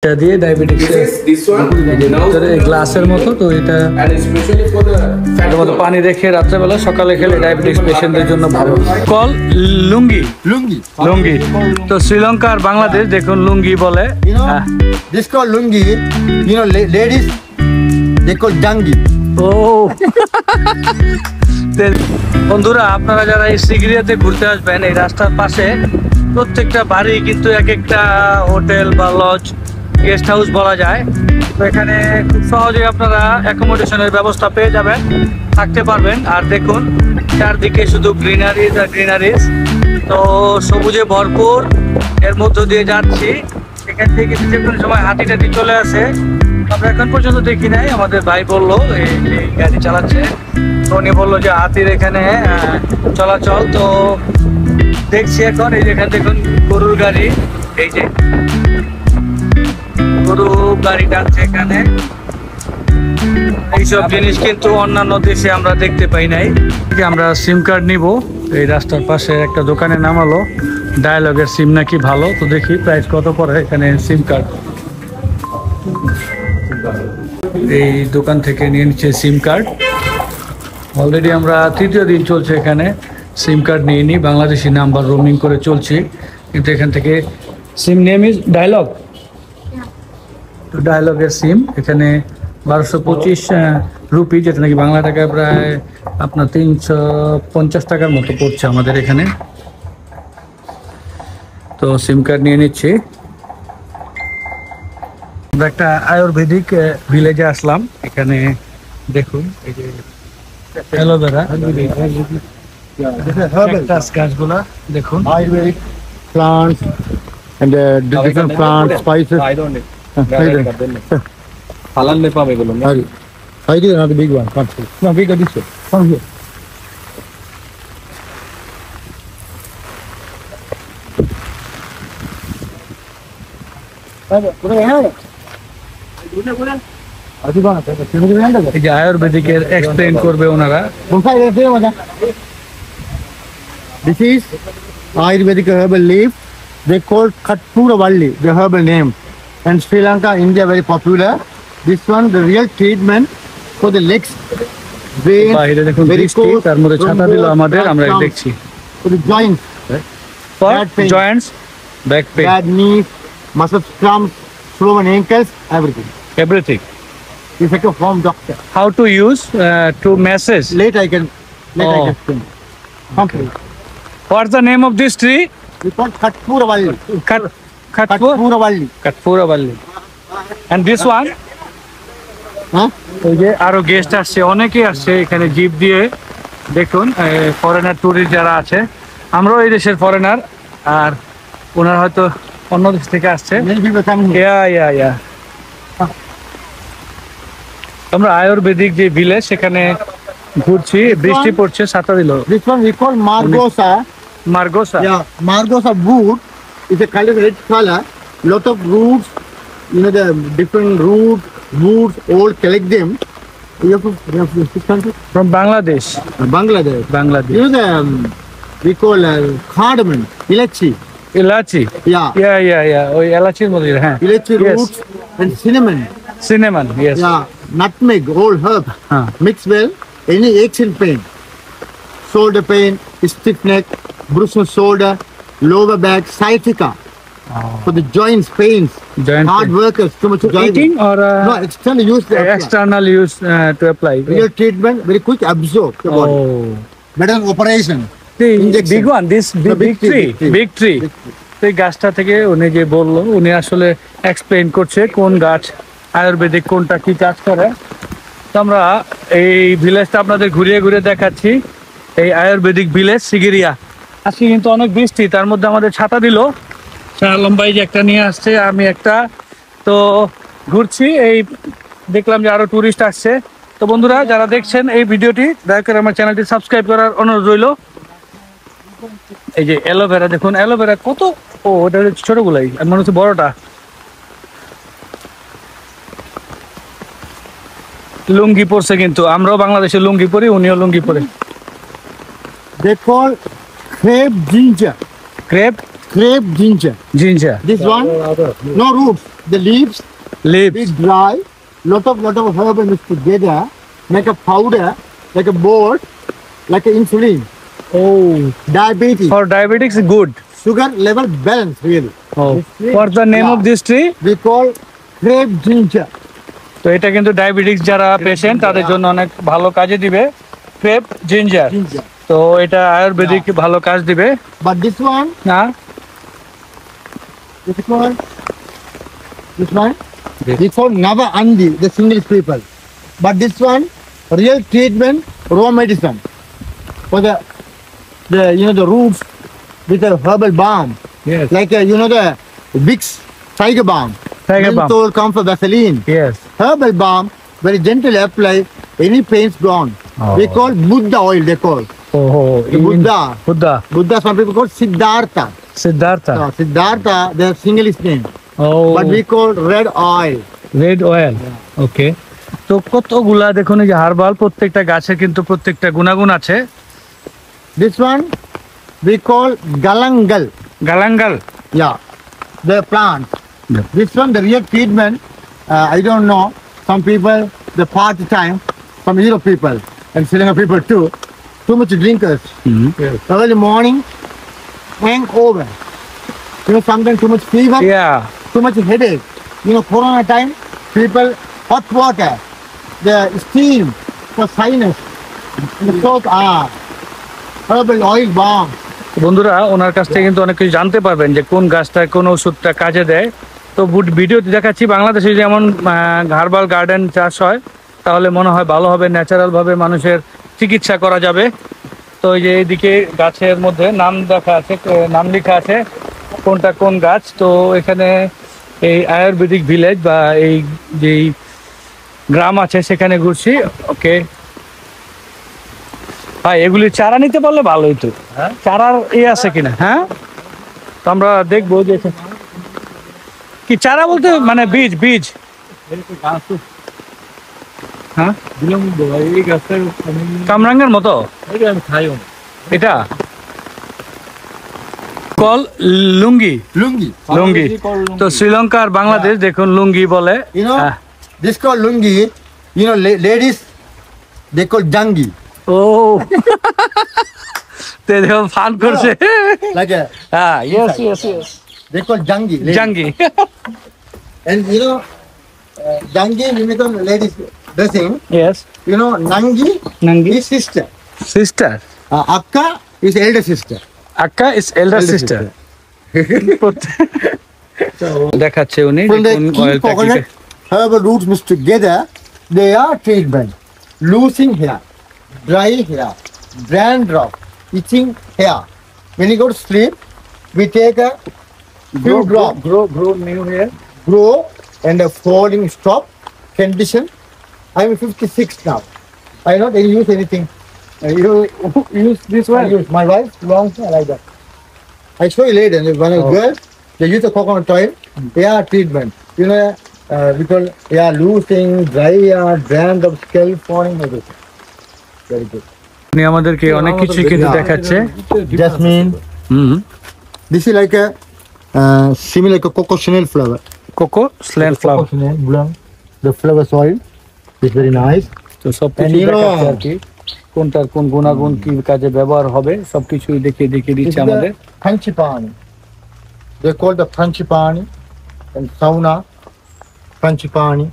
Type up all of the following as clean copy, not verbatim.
দিয়ে ডায়াবেটিস গ্লাসের মতো, তো এটা পানি রেখে রাত্রেবেলা সকালে খেলে ডায়াবেটিস পেশেন্টদের জন্য ভালো। কল লুঙ্গি, লুঙ্গি লুঙ্গি। তো শ্রীলঙ্কা আর বাংলাদেশ দেখুন লুঙ্গি বলে। This called lungi. You know, ladies, they call dangi. ও বন্ধুরা, আপনারা যারা এই সিগিরিয়াতে ঘুরতে আসবেন, এই রাস্তার পাশে প্রত্যেকটা বাড়ি কিন্তু এক একটা হোটেল বা লজ, গেস্ট হাউস বলা যায়। তো এখানে খুব সহজে আপনারা অ্যাকোমোডেশনের ব্যবস্থা পেয়ে যাবেন, থাকতে পারবেন। আর দেখুন চারদিকে শুধু গ্রিনারিজ আর গ্রিনারিজ, তো সবুজে ভরপুর। এর মধ্য দিয়ে যাচ্ছি, এখান থেকে যে কোনো সময় হাতি টাতি চলে আসে, আমরা এখন পর্যন্ত দেখি নাই। আমাদের ভাই বললো এই গাড়ি চালাচ্ছে, তো উনি বললো যে হাতির এখানে চলাচল। তো দেখছি এখন এই যে এখানে দেখুন গরুর গাড়ি, এই যে গরু গাড়ি টানছে এখানে। এইসব জিনিস কিন্তু অন্যান্য দেশে আমরা দেখতে পাই নাই। আমরা সিম কার্ড নিব, এই রাস্তার পাশে একটা দোকানে নামালো, ডায়ালগের সিম নাকি ভালো। তো দেখি প্রাইস কত পড়ে এখানে সিম কার্ড। এই দোকান থেকে নিয়ে নিচ্ছে সিম কার্ড। অলরেডি আমরা তৃতীয় দিন চলছে এখানে, সিম কার্ড নিয়ে নিই, বাংলাদেশি নাম্বার রোমিং করে চলছি। কিন্তু এখান থেকে সিম নেম ইজ ডায়ালগ, তো ডায়ালগের সিম এখানে 1225 রুপি, যেটা নাকি বাংলা টাকায় প্রায় আপনার 350 টাকার মতো পড়ছে আমাদের এখানে। তো সিম কার্ড নিয়ে নিচ্ছি। আমরা একটা আয়ুর্বেদিক ভিলেজে আসলাম, এখানে দেখুন এই যে অ্যালোভেরা গাছগুলা দেখুন, Ayurvedic plants and different plants, spices. Halal ne pabe gulo. I did another big one. No, bigger this one. Come here. এই যে আয়ুর্বেদিকের এক্সপ্লেইন করবে ওনারা। This is Ayurvedic herbal leaf. They call Katpuravalli, the herbal name. And Sri Lanka, India, very popular. This one, the real treatment for the legs, veins, বাইরে দেখুন বৃষ্টি, তার মধ্যে ছাতা দিল আমাদের, আমরা দেখছি। for the joints, For Back pain. joints, back pain, bad knees, muscle cramps, swollen ankles, everything. everything. It's like a home doctor. How to use to massage? Later I can explain. Complete. What's the name of this tree? We call Katpuravalli. Katpuravalli. Katpuravalli. And this one? Huh? ওই যে আরো guest আসছে, অনেকেই আসছে এখানে zip দিয়ে। দেখুন foreigner tourist যারা আছে, আমরাও এই দেশের ফরেনার, আর ওনারা হয়তো অন্য দেশ থেকে আসছে। Many people coming here. আমরা আয়ুর্বেদিক যে ভিলেজ সেখানে ঘুরছি, বৃষ্টি পড়ছে, ছাতা দিল। This one we call Margosa. মার্গোসা। Yeah, Margosa wood is a kind of red color. Lot of roots, you know, the different woods, all collect them. You have this country? From Bangladesh. Bangladesh. Bangladesh. You know the we call cardamom, ilachi. ইলাচি। Yeah. ওই এলাচির মধ্যে, হ্যাঁ। Ilachi roots and cinnamon. Cinnamon, yes. Yeah, nutmeg, all herb. Mix well. Any aches and pain, shoulder pain, stiff neck, bruised shoulder, lower back, sciatica. For the joints, pains, hard workers, too much driving. Eating or No, external use. external use to apply. Real treatment, very quick absorb the body. Oh. Better than operation. The Injection. big one, this big tree. তো এই গাছটা থেকে উনি যে বললো, উনি আসলে explain করছে কোন গাছ আয়ুর্বেদিক, কোনটা কি কাজ করে। তো আমরা এই ভিলেজটা আপনাদের ঘুরিয়ে ঘুরিয়ে দেখাচ্ছি, এই আয়ুর্বেদিক ভিলেজ সিগিরিয়া। আজকে কিন্তু অনেক বৃষ্টি, তার মধ্যে আমাদের ছাতা দিল। লম্বাই যে একটা নিয়ে আসছে, আমি একটা, তো ঘুরছি। এই দেখলাম যে আরো টুরিস্ট আসছে। তো বন্ধুরা যারা দেখছেন এই ভিডিওটি, দয়া করে আমার চ্যানেলটি সাবস্ক্রাইব করার অনুরোধ রইল। এই যে অ্যালোভেরা দেখুন, অ্যালোভেরা কত, ও ওটা ছোটগুলাই, আর মনে হচ্ছে বড়টা। লুঙ্গি পরছে, কিন্তু আমরাও বাংলাদেশে লুঙ্গি পরি, উনিও লুঙ্গি পরে। They call crepe ginger. Crepe crepe ginger. Ginger This one, no roots. The leaves leaves is dry. Lot of herb mixed together, make a powder, like a board, like an insulin. ও Diabetes, for diabetics good sugar level balance really. For the name of this tree We call crepe ginger. তো এটা কিন্তু diabetics যারা patient তাদের জন্য অনেক ভালো কাজে দিবে ক্রেপ জিঞ্জার Ginger. তো এটা আয়ুর্বেদিক ভালো কাজ দিবে But this one, না this one, This. we call Nava Andi, the single people. But this one, real treatment, raw medicine. For the the roots with a herbal balm. Yes. Like the Vicks Tiger Balm. Tiger Balm. Menthol, Comfort, Vaseline. Yes. Herbal balm, very gently apply, any pain's gone. Oh. We call Buddha oil, they call. Oh, The Buddha. Buddha, Some people call Siddhartha. Siddhartha. So, Siddhartha, their single is name. Oh, But we call red oil. red oil. Okay. তো কতগুলা দেখুন এই যে herbal প্রত্যেকটা গাছে কিন্তু প্রত্যেকটা গুণাগুণ আছে This one, we call Galangal. Galangal Yeah, the plant. Yeah. This one, the real treatment, I don't know. Some people, the party time, some Europe people and Sri Lanka people too much drinkers. Early morning, hangover. Sometimes too much fever, yeah too much headache. Corona time, people, hot water, the steam for sinus, the soap, herbal oil balm. বন্ধুরা ওনার কাছ থেকে কিন্তু অনেক কিছু জানতে পারবেন যে কোন গাছটা কোন ওষুধটা কাজে দেয় তো ভিডিওতে দেখাচ্ছি বাংলাদেশে যেমন হার্বাল গার্ডেন চাষ হয় তাহলে মনে হয় ভালো হবে ন্যাচারাল ভাবে মানুষের চিকিৎসা করা যাবে তো এই যে এইদিকে গাছের মধ্যে নাম লেখা আছে কোনটা কোন গাছ তো এখানে এই আয়ুর্বেদিক ভিলেজ বা এই যেই গ্রাম আছে সেখানে ঘুরছি ওকে ভাই এগুলি চারা নিতে পারলে ভালোই তো চারার আছে কিনা হ্যাঁ তো আমরা দেখবো যে কি চারা বলতে মানে বীজ হ্যাঁ কামরাঙ্গার মতো এটা কল লুঙ্গি Lungi. তো শ্রীলঙ্কা আর বাংলাদেশ দেখুন লুঙ্গি বলে This called lungi. Ladies, they call jangi. ও তে দেখো ফান করছে Like a, হ্যাঁ yes they call jangi. ladies. জাঙ্গি And jangi, we make on ladies dressing. Yes Nangi নাঙ্গি is sister. Sister Akka is elder sister. Hakka is এল্ডার Elder sister দেখাচ্ছে উনি From the দেখুন key অয়েলটা কি coconut herbal roots mixed together, they are treatment. Losing hair, dry hair, dandruff, itching hair. When you go to sleep, we take a few drops, grow new hair grow and a falling stop condition. I'm 56 now. I not use anything. You use this one? I use my wife long hair like that. I show you later. When a girl, they use the coconut oil. Hair treatment. We call losing, dry hair, dandruff, scalp falling, everything. Very good. উনি আমাদেরকে অনেক কিছু কিন্তু দেখাচ্ছে Jasmine. Hmm This is like a similar like a Coco Chanel flower. Coco স্ল্যান্ড flower Coco Chanel bloom. The flower soil is very nice. তো সবকিছু And you know- দেখাচ্ছে আর কি কোনটার কোন গুণাগুণ কি কাজে ব্যবহার হবে সবকিছুই দেখিয়ে This দিচ্ছে is আমাদের the Panchipani. They call the Panchipani and sauna Panchipani.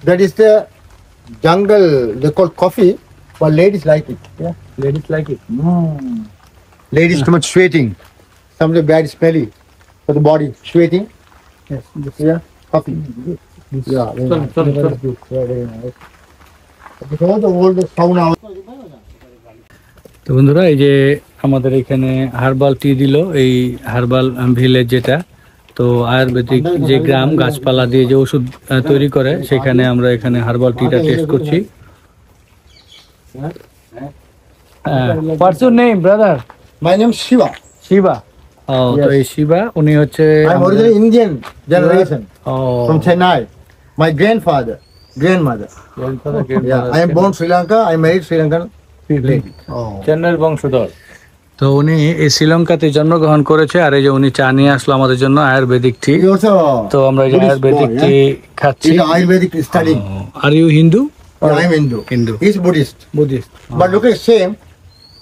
That is the jungle. They call coffee, but ladies like it. Yeah, ladies like it. Ladies too much sweating. Something bad smelly for the body. Sweating. Yes. Coffee. Yeah. Very nice. Very good. Yeah, very nice. Because the old sauna. তো বন্ধুরা এই যে আমাদের এখানে herbal tea দিল এই herbal village যেটা তো আয়ুর্বেদিক যে গ্রাম গাছপালা দিয়ে যে ওষুধ তৈরি করে সেখানে আমরা এখানে হার্বাল টিটা টেস্ট করছি what's your name brother My name is Shiva. Shiba ও তো এই শিবা উনি হচ্ছে I'm originally Indian generation O from Chennai. My grandmother. Yeah, I am born Sri Lanka. I married Sri Lankan lady. চেন্নাইয়ের বংশধর তো তো উনি এই শ্রীলঙ্কাতে জন্মগ্রহণ করেছে, আর এই যে উনি চা নিয়ে আসলো আমাদের জন্য আয়ুর্বেদিক টি। He also তো আমরা এই যে Buddhist আয়ুর্বেদিক boy, টি yeah? খাচ্ছি। He's Ayurvedic studying. Are you Hindu? Yeah, I'm Hindu. Hindu. He's Buddhist. Buddhist. But look at same,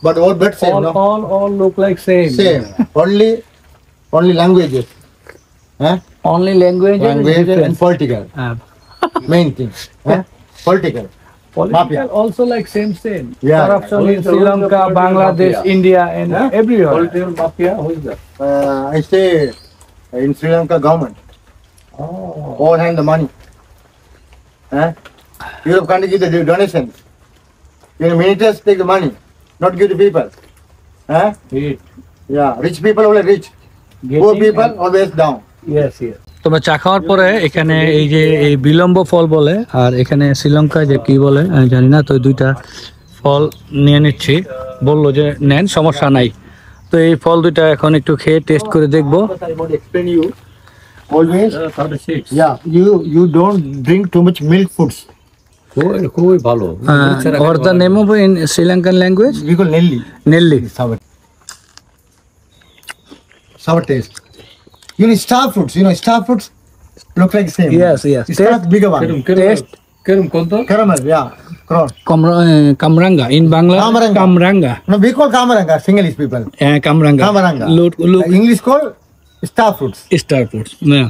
but all but same, no? all look like same. Same. Only languages. Huh? Only language Language and political. Main thing. Huh? Political. Mafia. also like same. Yeah. Corruption in Sri Lanka, Bangladesh, India, and everywhere. Political mafia, who is that? I stay in Sri Lanka government. All hand the money. Huh? Europe country give the donations. You know, ministers take the money, not give the people. Huh? Yeah, rich people always rich. Poor people always down. Yes. তোমরা চা খাওয়ার পরে এখানে এই যে এই বিলম্ব ফল বলে, আর এখানে শ্রীলঙ্কায় যে কি বলে আমি জানি না, তো দুইটা ফল নিয়ে নিচ্ছি। বললো যে নেন, সমস্যা নাই। তো এই ফল দুইটা এখন একটু খেয়ে টেস্ট করে দেখবো। I want to explain you. Always. Yeah, you don't drink too much milk foods. খুবই ভালো। Or the name of in Sri Lankan language? We call nelly. Nelly. Sour taste. You know star fruits. Star fruits look like same. Yes. Star bigger one. Taste. কেরম কোন তো? Caramel. Yeah. Crown. Kamranga. In Bangla? Kamranga. No, we call Kamaranga. Sinhalese people. Kamranga. Kamaranga. Look. English call star fruits. Star fruits না।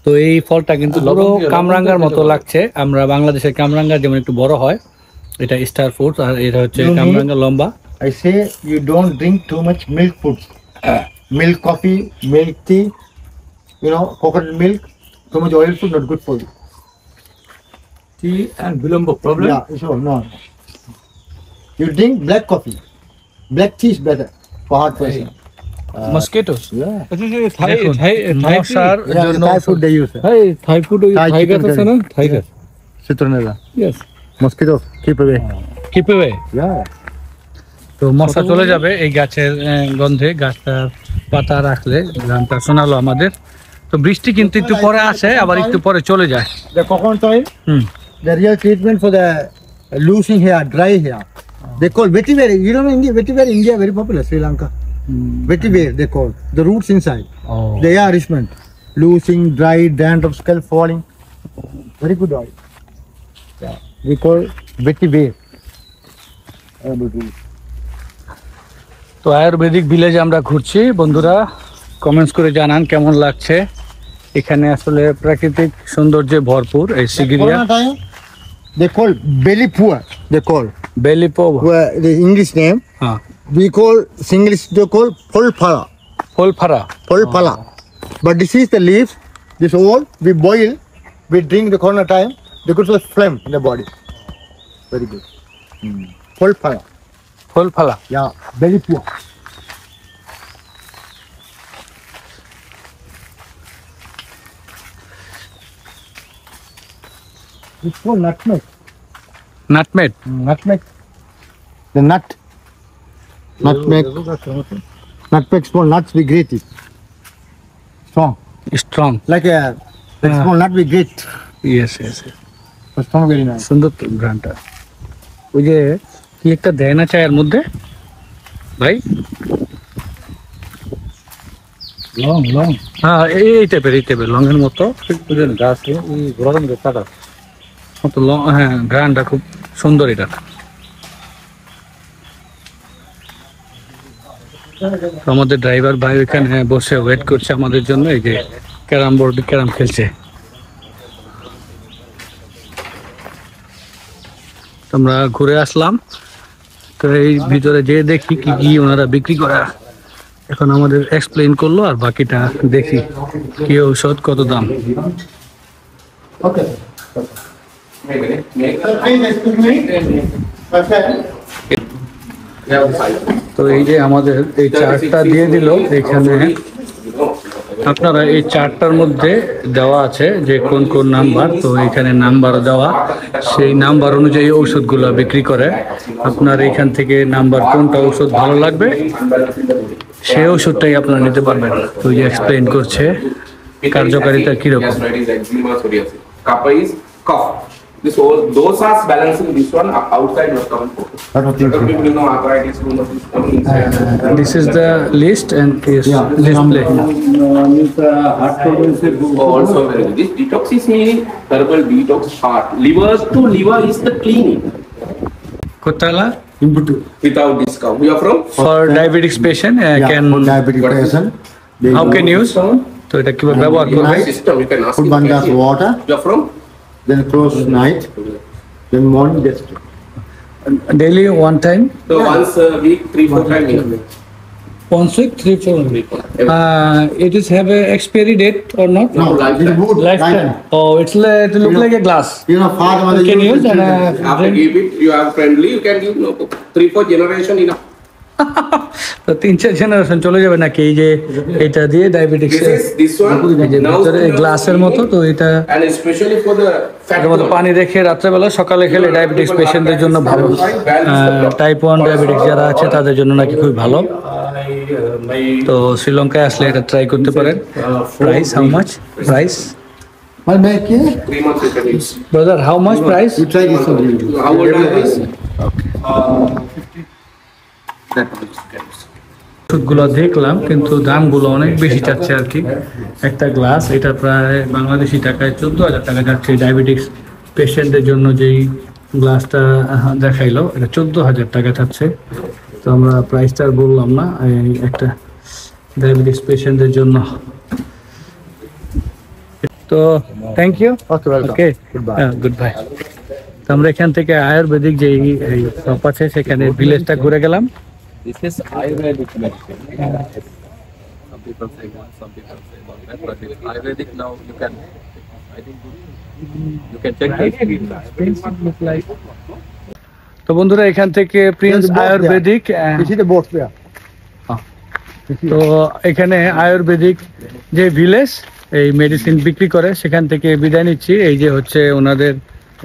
তো এই ফলটা কিন্তু পুরো কামরাঙ্গার মতো লাগছে। আমরা বাংলাদেশের কামরাঙ্গা যেমন একটু বড় হয়, এটা স্টার ফ্রুট, আর এটা হচ্ছে কামরাঙ্গা লম্বা। I say you don't drink too much milk foods. Milk coffee, milk tea, coconut milk, too much oil food not good for you. tea and বিলম্ব problem? Yeah, sure, no. You drink black coffee. Black tea is better for heart person. মসকিটোস। Yeah. মশার জন্য Thai food they use. Thai food Thai Thai chicken গাছ আছে না? থাই গাছ। Citronella. Yes. Mosquitoes, keep away. কি পেবে? Yeah. তো মশা চলে যাবে এই গাছের গন্ধে। গাছটার পাতা রাখলে গানটা শোনালো আমাদের। তো বৃষ্টি কিন্তু একটু পরে আসে, আবার একটু পরে চলে যায়। The coconut oil, hmm. the real treatment for the losing hair, dry hair. They call vetiver. You know India, vetiver in India very popular, Sri Lanka. Vetiver they call. The roots inside. They are nourishment. Losing, dry, dandruff, scalp falling. Very good oil. Yeah. We call vetiver. তো আয়ুর্বেদিক ভিলেজে আমরা ঘুরছি। বন্ধুরা comments করে জানান কেমন লাগছে। এখানে আসলে প্রাকৃতিক সৌন্দর্যে ভরপুর এই Sigiriya. Corona time, they call belly poor. They call. বেলিপো। Where the English name, হ্যাঁ, we call Singlish they call polpala. ফলফারা। Polpala. But this is the leaf. This all we boil. We drink the corona time. They could have phlegm in the body. Very good. Polpala. ফলফালা। Yeah, belly poor. It's called nutmeg. নাটমেট। Nutmeg. The nut. Nutmeg. Nutmeg small nuts we grate it. Strong. Strong. Like small nut we grate. Yes. But strong very nice. সুন্দর তো ঘ্রাণটা। ওই যে কি একটা দেয় না চায়ের মধ্যে ভাই? লং হ্যাঁ, এই টাইপের লংয়ের মতো। গাছ এই গরম কাটা। মতো লং। হ্যাঁ, ঘ্রাণটা খুব সুন্দর এটা। তো আমাদের ড্রাইভার ভাই ওইখানে বসে ওয়েট করছে আমাদের জন্য। এই যে ক্যারাম বোর্ডে ক্যারাম খেলছে। আমরা ঘুরে আসলাম। তো এই ভিতরে যেয়ে দেখি কি কি ওনারা বিক্রি করে। এখন আমাদের এক্সপ্লেইন করলো, আর বাকিটা দেখি কি ঔষধ কত দাম। Okay. Please excuse me. Okay. তো এই যে আমাদের এই চার্টটা দিয়ে দিল এখানে। আপনারা এই চার্টটার মধ্যে দেওয়া আছে যে কোন কোন নাম্বার। তো এখানে নাম্বারও দেওয়া, সেই নাম্বার অনুযায়ী ঔষধগুলো বিক্রি করে। আপনার এখান থেকে নাম্বার কোনটা ঔষধ ভালো লাগবে সেই ওষুধটাই আপনারা নিতে পারবেন। তো এই যে এক্সপ্লেইন করছে কার্যকারিতা কিরকম। Kappa is cough. This whole dosas balancing this one outside must come for. That was Other people you know arthritis, rheumatism coming inside. This is the list and is display. Also very good. This detox is meaning herbal detox heart. Liver to liver is the cleaning Kotala without discount. You are from? for diabetics patient Yeah, can for diabetic patient. They how can use? তো এটা কিভাবে ব্যবহার করবে? System you can ask. Put him. one glass water, You are from? then close night, then morning just Daily one time. So once a week, 3-4 times. Once week, 3-4 week. It is have a expiry date or not? no, it's good. Lifetime. Oh, it look like a glass. You know, father mother You can use it and After give it, you are friendly. You can give no 3-4 generation enough. তো 3-4 generation চলে যাবে নাকি এই যে এটা দিয়ে diabetics This one now গ্লাসের মতো তো এটা and especially for the fat এর মধ্যে one. পানি রেখে রাত্রেবেলা সকালে খেলে ডায়াবেটিক্স পেশেন্টদের জন্য ভালো টাইপ 1 ডায়াবেটিক্স যারা আছে তাদের জন্য নাকি খুব ভালো তো শ্রীলঙ্কায় আসলে এটা ট্রাই করতে পারেন price how much price What make it? 3 months you can use. Brother how much price You try this one. How old are this? ওষুধগুলো দেখলাম কিন্তু দামগুলো অনেক বেশি চাচ্ছে আর কি একটা গ্লাস এটা প্রায় বাংলাদেশি টাকায় 14,000 টাকা যাচ্ছে ডায়াবেটিক্স পেশেন্টদের জন্য যেই গ্লাসটা দেখাইলো এটা 14,000 টাকা চাচ্ছে তো আমরা প্রাইসটা আর বললাম না এই একটা ডায়াবেটিক্স পেশেন্টদের জন্য তো thank you Okay, welcome. Okay Goodbye. Good bye তো আমরা এখান থেকে আয়ুর্বেদিক যে এই শপ আছে সেখানে ভিলেজটা ঘুরে গেলাম This is Ayurvedic medicine. Some people say one, some people say not that, but with Ayurvedic now you can, I think you can check the তো বন্ধুরা এখান থেকে Prince There's a boat there. Ayurvedic You see the boat there? তো এখানে আয়ুর্বেদিক যে village এই medicine বিক্রি করে সেখান থেকে বিদায় নিচ্ছি এই যে হচ্ছে ওনাদের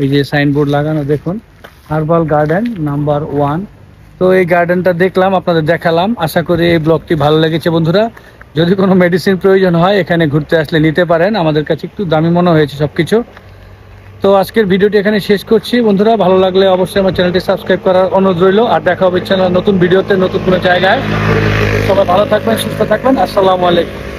এই যে সাইনবোর্ড লাগানো দেখুন হার্বাল গার্ডেন নাম্বার 1 তো এই গার্ডেনটা দেখলাম আপনাদের দেখালাম আশা করি এই ব্লগটি ভালো লেগেছে বন্ধুরা যদি কোনো মেডিসিন প্রয়োজন হয় এখানে ঘুরতে আসলে নিতে পারেন আমাদের কাছে একটু দামি মনে হয়েছে সবকিছু তো আজকের ভিডিওটি এখানে শেষ করছি বন্ধুরা ভালো লাগলে অবশ্যই আমার চ্যানেলটি সাবস্ক্রাইব করার অনুরোধ রইল আর দেখা হবে চ্যানেল নতুন ভিডিওতে নতুন কোনো জায়গায় সবাই ভালো থাকবেন সুস্থ থাকবেন আসসালামু আলাইকুম